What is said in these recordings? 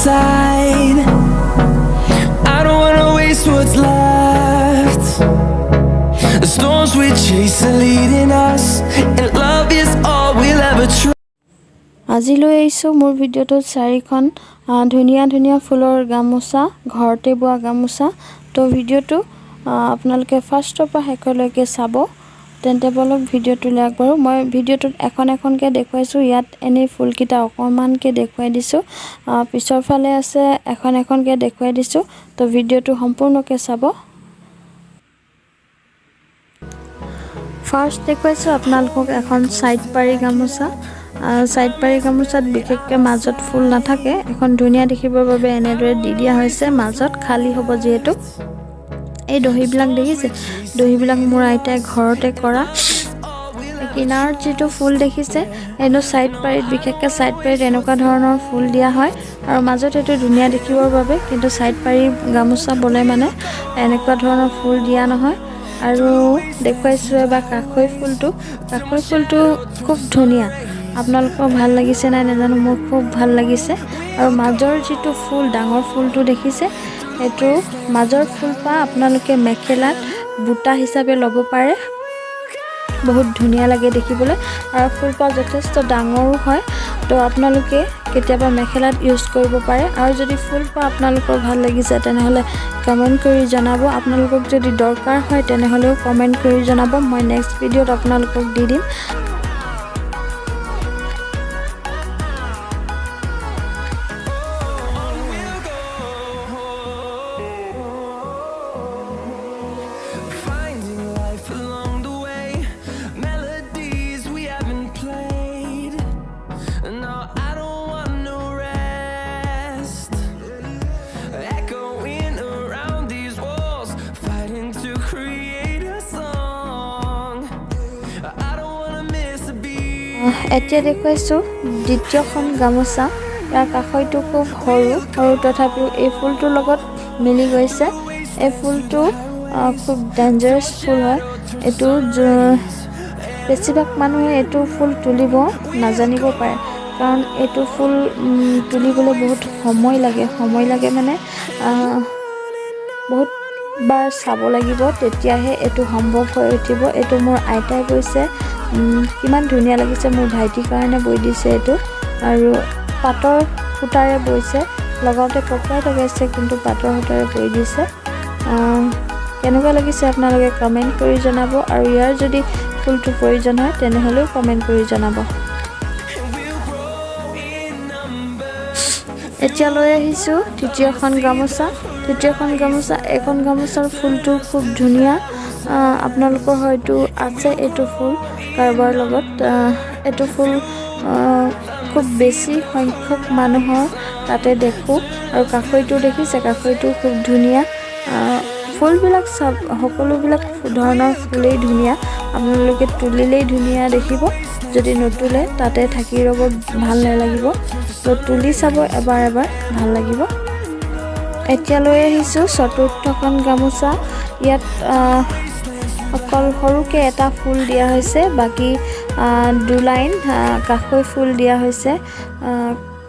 inside. I don't wanna waste what's left. The storms we chase are leading us, and love is all we'll ever try. আজি লৈ আহিছোঁ মোৰ ভিডিঅ'টোত 4খন ধুনীয়া ধুনীয়া ফুলৰ গামোচা, ঘৰতে বোৱা গামোচা। তো ভিডিঅ'টো আপোনালোকে ফাৰ্ষ্টৰ পৰা শেষলৈকে চাব। তেন্তে বলক ভিডিঅ'টোলৈ আগবাঢ়ো। মই ভিডিঅ'টোত এখন এখনকৈ দেখুৱাইছোঁ। ইয়াত এনেই ফুলকেইটা অকণমানকৈ দেখুৱাই দিছোঁ। পিছৰ ফালে আছে এখন এখনকৈ দেখুৱাই দিছোঁ। তো ভিডিঅ'টো সম্পূৰ্ণকৈ চাব। ফাৰ্ষ্ট দেখুৱাইছোঁ আপোনালোকক এখন ছাইড পাৰি গামোচা। ছাইড পাৰি গামোচাত বিশেষকৈ মাজত ফুল নাথাকে। এখন ধুনীয়া দেখিবৰ বাবে এনেদৰে দি দিয়া হৈছে, মাজত খালী হ'ব যিহেতু। এই দহিবিলাক দেখিছে, দহিবিলাক মোৰ আইতাই ঘৰতে কৰা। কিনাৰত যিটো ফুল দেখিছে এইটো ছাইড পাৰিত, বিশেষকৈ ছাইড পাৰিত এনেকুৱা ধৰণৰ ফুল দিয়া হয় আৰু মাজত এইটো ধুনীয়া দেখিবৰ বাবে। কিন্তু ছাইড পাৰি গামোচা বলে মানে এনেকুৱা ধৰণৰ ফুল দিয়া নহয়। আৰু দেখুৱাইছোঁ এবাৰ কাষৈ ফুলটো। কাষৈ ফুলটো খুব ধুনীয়া। আপোনালোকৰ ভাল লাগিছে নাই নাজানো, মোৰ খুব ভাল লাগিছে। আৰু মাজৰ যিটো ফুল, ডাঙৰ ফুলটো দেখিছে, এইটো মাজৰ ফুলপাহ আপোনালোকে মেখেলাত বুটা হিচাপে ল'ব পাৰে। বহুত ধুনীয়া লাগে দেখিবলৈ আৰু ফুলপাহ যথেষ্ট ডাঙৰো হয়। তো আপোনালোকে কেতিয়াবা মেখেলাত ইউজ কৰিব পাৰে। আৰু যদি ফুলপাহ আপোনালোকৰ ভাল লাগিছে তেনেহ'লে কমেণ্ট কৰি জনাব। আপোনালোকক যদি দৰকাৰ হয় তেনেহ'লেও কমেণ্ট কৰি জনাব। মই নেক্সট ভিডিঅ'ত আপোনালোকক দি দিম। এতিয়া দেখুৱাইছোঁ দ্বিতীয়খন গামোচা। ইয়াৰ কাষৈটো খুব সৰু সৰু, তথাপিও এই ফুলটোৰ লগত মিলি গৈছে। এই ফুলটো খুব ডেঞ্জাৰাছ ফুল হয়। এইটো বেছিভাগ মানুহে এইটো ফুল তুলিব নাজানিব পাৰে, কাৰণ এইটো ফুল তুলিবলৈ বহুত সময় লাগে মানে বহুতবাৰ চাব লাগিব, তেতিয়াহে এইটো সম্ভৱ হৈ উঠিব। এইটো মোৰ আইতাই কৈছে, কিমান ধুনীয়া লাগিছে। মোৰ ভাইটিৰ কাৰণে বৈ দিছে এইটো, আৰু পাটৰ সূতাৰে বৈছে, লগতে পকোৱাই লগাইছে, কিন্তু পাটৰ সূতাৰে বৈ দিছে। কেনেকুৱা লাগিছে আপোনালোকে কমেণ্ট কৰি জনাব। আৰু ইয়াৰ যদি ফুলটো প্ৰয়োজন হয় তেনেহ'লেও কমেণ্ট কৰি জনাব। এতিয়া লৈ আহিছোঁ তৃতীয়খন গামোচা। তৃতীয়খন গামোচা, এইখন গামোচাৰ ফুলটো খুব ধুনীয়া। আপোনালোকৰ হয়তো আছে এইটো ফুল কাৰোবাৰ লগত। এইটো ফুল খুব বেছি সংখ্যক মানুহৰ তাতে দেখোঁ। আৰু কাষৈটো দেখিছে, কাষৈটো খুব ধুনীয়া। ফুলবিলাক সকলোবিলাক ধৰণৰ ফুলেই ধুনীয়া। আপোনালোকে তুলিলেই ধুনীয়া দেখিব, যদি নুতুলে তাতে থাকি ৰ'ব, ভাল নালাগিব। তো তুলি চাব এবাৰ ভাল লাগিব। এতিয়া লৈ আহিছোঁ চতুৰ্থখন গামোচা। ইয়াত অকল সৰুকৈ এটা ফুল দিয়া হৈছে, বাকী 2 লাইন কাষৈ ফুল দিয়া হৈছে।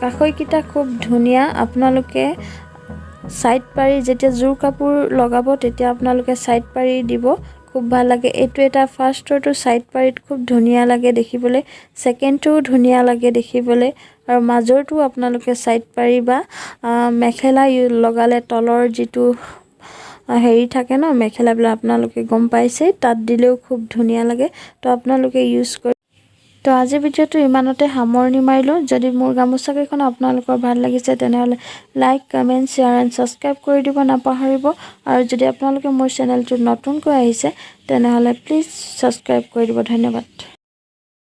কাষৈকেইটা খুব ধুনীয়া। আপোনালোকে ছাইড পাৰি যেতিয়া জোৰ কাপোৰ লগাব তেতিয়া আপোনালোকে ছাইড পাৰি দিব, খুব ভাল লাগে। এইটো এটা ফাৰ্ষ্টৰটো ছাইড পাৰিত খুব ধুনীয়া লাগে দেখিবলৈ, ছেকেণ্ডটোও ধুনীয়া লাগে দেখিবলৈ, আৰু মাজৰটো আপোনালোকে ছাইড পাৰি বা মেখেলা লগালে তলৰ যিটো হেৰি থাকে ন, মেখেলাবিলাক আপোনালোকে গম পাইছে, তাত দিলেও খুব ধুনীয়া লাগে। তো আপোনালোকে ইউজ কৰি। তো আজিৰ ভিডিঅ'টো ইমানতে সামৰণি মাৰিলোঁ। যদি মোৰ গামোচাকেইখন আপোনালোকৰ ভাল লাগিছে তেনেহ'লে like, comment, share and subscribe কৰি দিব নাপাহৰিব। আৰু যদি আপোনালোকে মোৰ চেনেলটোত নতুনকৈ আহিছে তেনেহ'লে প্লিজ ছাবস্ক্ৰাইব কৰি দিব। ধন্যবাদ।